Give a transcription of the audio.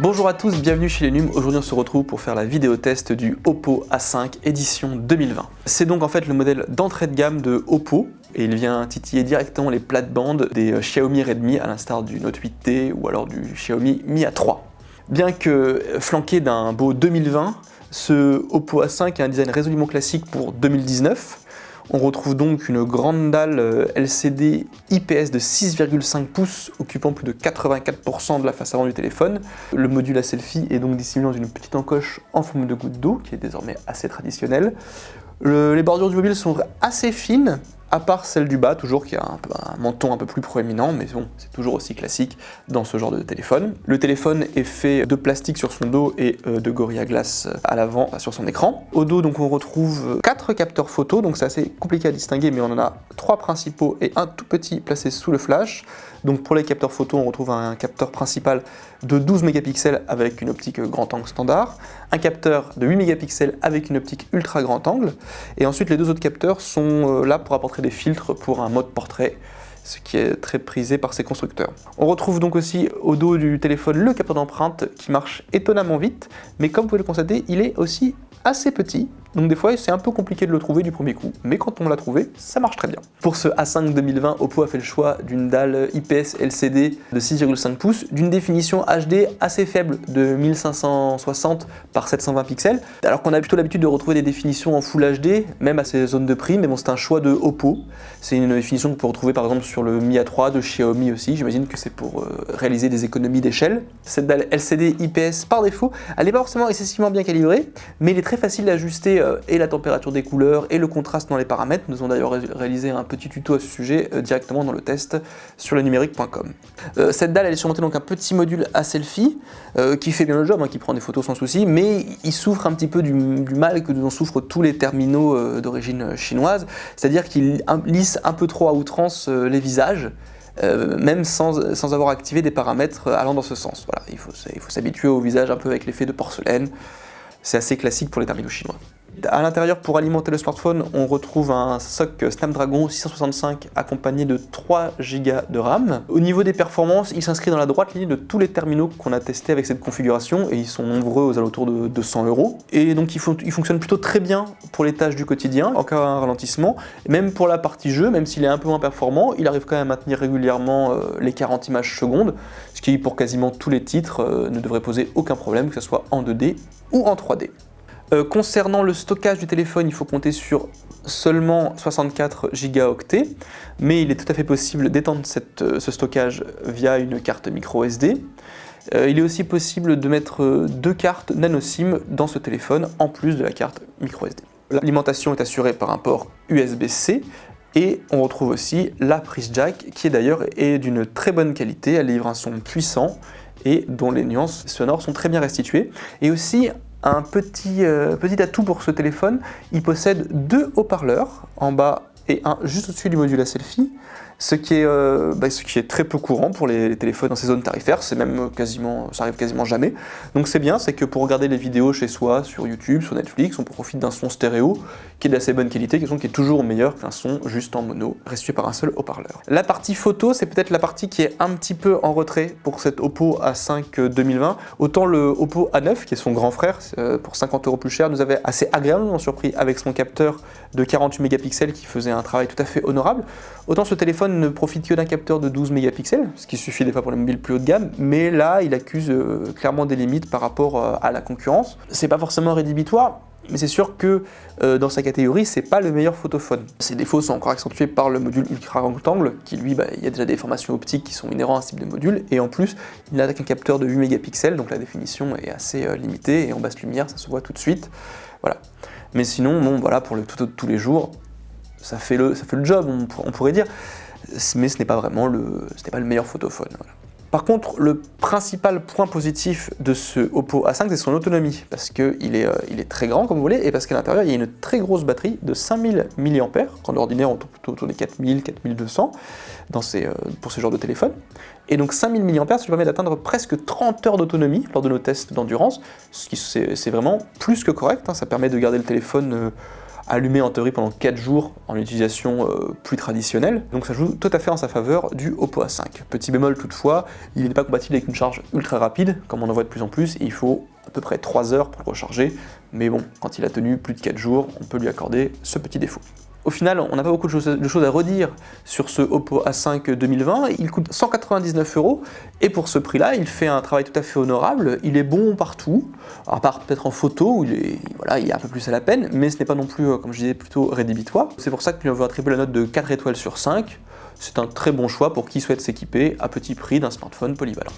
Bonjour à tous, bienvenue chez les NUM. Aujourd'hui on se retrouve pour faire la vidéo test du Oppo A5 édition 2020. C'est donc en fait le modèle d'entrée de gamme de Oppo et il vient titiller directement les plates-bandes des Xiaomi Redmi à l'instar du Note 8T ou alors du Xiaomi Mi A3. Bien que flanqué d'un beau 2020, ce Oppo A5 a un design résolument classique pour 2019. On retrouve donc une grande dalle LCD IPS de 6,5 pouces occupant plus de 84% de la face avant du téléphone. Le module à selfie est donc dissimulé dans une petite encoche en forme de goutte d'eau qui est désormais assez traditionnelle. Les bordures du mobile sont assez fines, à part celle du bas, toujours qui a un menton un peu plus proéminent, mais bon, c'est toujours aussi classique dans ce genre de téléphone. Le téléphone est fait de plastique sur son dos et de Gorilla Glass à l'avant sur son écran. Au dos, donc, on retrouve 4 capteurs photo, donc c'est assez compliqué à distinguer, mais on en a 3 principaux et un tout petit placé sous le flash. Donc pour les capteurs photo, on retrouve un capteur principal de 12 mégapixels avec une optique grand angle standard, un capteur de 8 mégapixels avec une optique ultra grand angle, et ensuite les deux autres capteurs sont là pour apporter des filtres pour un mode portrait, ce qui est très prisé par ces constructeurs. On retrouve donc aussi au dos du téléphone le capteur d'empreinte qui marche étonnamment vite, mais comme vous pouvez le constater, il est aussi assez petit, donc des fois c'est un peu compliqué de le trouver du premier coup, mais quand on l'a trouvé, ça marche très bien. Pour ce A5 2020, Oppo a fait le choix d'une dalle IPS LCD de 6,5 pouces, d'une définition HD assez faible de 1560 par 720 pixels, alors qu'on a plutôt l'habitude de retrouver des définitions en Full HD, même à ces zones de prix, mais bon, c'est un choix de Oppo. C'est une définition qu'on peut retrouver par exemple sur le Mi A3 de Xiaomi aussi, j'imagine que c'est pour réaliser des économies d'échelle. Cette dalle LCD IPS par défaut, elle n'est pas forcément excessivement bien calibrée, mais il est très facile d'ajuster et la température des couleurs et le contraste dans les paramètres. Nous avons d'ailleurs réalisé un petit tuto à ce sujet directement dans le test sur lenumérique.com. Cette dalle elle est surmontée donc un petit module à selfie qui fait bien le job, qui prend des photos sans souci, mais il souffre un petit peu du mal que dont souffrent tous les terminaux d'origine chinoise, c'est-à-dire qu'il lisse un peu trop à outrance les visages. Même sans avoir activé des paramètres allant dans ce sens. Voilà, il faut s'habituer au visage un peu avec l'effet de porcelaine. C'est assez classique pour les terminaux chinois. À l'intérieur, pour alimenter le smartphone, on retrouve un SoC Snapdragon 665 accompagné de 3 Go de RAM. Au niveau des performances, il s'inscrit dans la droite ligne de tous les terminaux qu'on a testés avec cette configuration, et ils sont nombreux aux alentours de 200 €. Et donc il fonctionne plutôt très bien pour les tâches du quotidien, en cas d'un ralentissement. Et même pour la partie jeu, même s'il est un peu moins performant, il arrive quand même à maintenir régulièrement les 40 images secondes, ce qui pour quasiment tous les titres ne devrait poser aucun problème, que ce soit en 2D ou en 3D. Concernant le stockage du téléphone, il faut compter sur seulement 64 Go, mais il est tout à fait possible d'étendre ce stockage via une carte micro SD. Il est aussi possible de mettre 2 cartes nano SIM dans ce téléphone, en plus de la carte micro SD. L'alimentation est assurée par un port USB-C, et on retrouve aussi la prise jack, qui d'ailleurs est d'une très bonne qualité, elle livre un son puissant, et dont les nuances sonores sont très bien restituées, et aussi un petit atout pour ce téléphone, il possède 2 haut-parleurs en bas et un juste au-dessus du module à selfie, ce qui est très peu courant pour les téléphones dans ces zones tarifaires, ça arrive quasiment jamais. Donc c'est bien, c'est que pour regarder les vidéos chez soi, sur YouTube, sur Netflix, on profite d'un son stéréo qui est d'assez bonne qualité, qui est toujours meilleur qu'un son juste en mono, restitué par un seul haut-parleur. La partie photo, c'est peut-être la partie qui est un petit peu en retrait pour cet Oppo A5 2020. Autant le Oppo A9, qui est son grand frère, pour 50 € plus cher, nous avait assez agréablement surpris avec son capteur de 48 mégapixels qui faisait un travail tout à fait honorable. Autant ce téléphone ne profite que d'un capteur de 12 mégapixels, ce qui suffit des fois pour les mobiles plus haut de gamme, mais là il accuse clairement des limites par rapport à la concurrence. C'est pas forcément rédhibitoire, mais c'est sûr que dans sa catégorie, c'est pas le meilleur photophone. Ses défauts sont encore accentués par le module ultra grand angle, qui lui, il y a déjà des formations optiques qui sont inhérents à ce type de module, et en plus, il n'a qu'un capteur de 8 mégapixels, donc la définition est assez limitée, et en basse lumière, ça se voit tout de suite. Voilà. Mais sinon, bon, voilà, pour le tout de tous les jours, ça fait le job, on pourrait dire, mais ce n'est pas vraiment le meilleur photophone. Voilà. Par contre, le principal point positif de ce Oppo A5, c'est son autonomie, parce qu'il est très grand, comme vous voulez, et parce qu'à l'intérieur, il y a une très grosse batterie de 5000 mAh, quand d'ordinaire, on tourne plutôt autour des 4000, 4200 pour ce genre de téléphone. Et donc 5000 mAh, ça lui permet d'atteindre presque 30 heures d'autonomie lors de nos tests d'endurance, ce qui c'est vraiment plus que correct, ça permet de garder le téléphone allumé en théorie pendant 4 jours en utilisation plus traditionnelle, donc ça joue tout à fait en sa faveur du Oppo A5. Petit bémol toutefois, il n'est pas compatible avec une charge ultra rapide, comme on en voit de plus en plus, et il faut à peu près 3 heures pour le recharger, mais bon, quand il a tenu plus de 4 jours, on peut lui accorder ce petit défaut. Au final, on n'a pas beaucoup de choses à redire sur ce Oppo A5 2020, il coûte 199 €, et pour ce prix-là, il fait un travail tout à fait honorable, il est bon partout, à part peut-être en photo, où il est un peu plus à la peine, mais ce n'est pas non plus, comme je disais, plutôt rédhibitoire. C'est pour ça que lui on veut attribuer la note de 4 étoiles sur 5, c'est un très bon choix pour qui souhaite s'équiper à petit prix d'un smartphone polyvalent.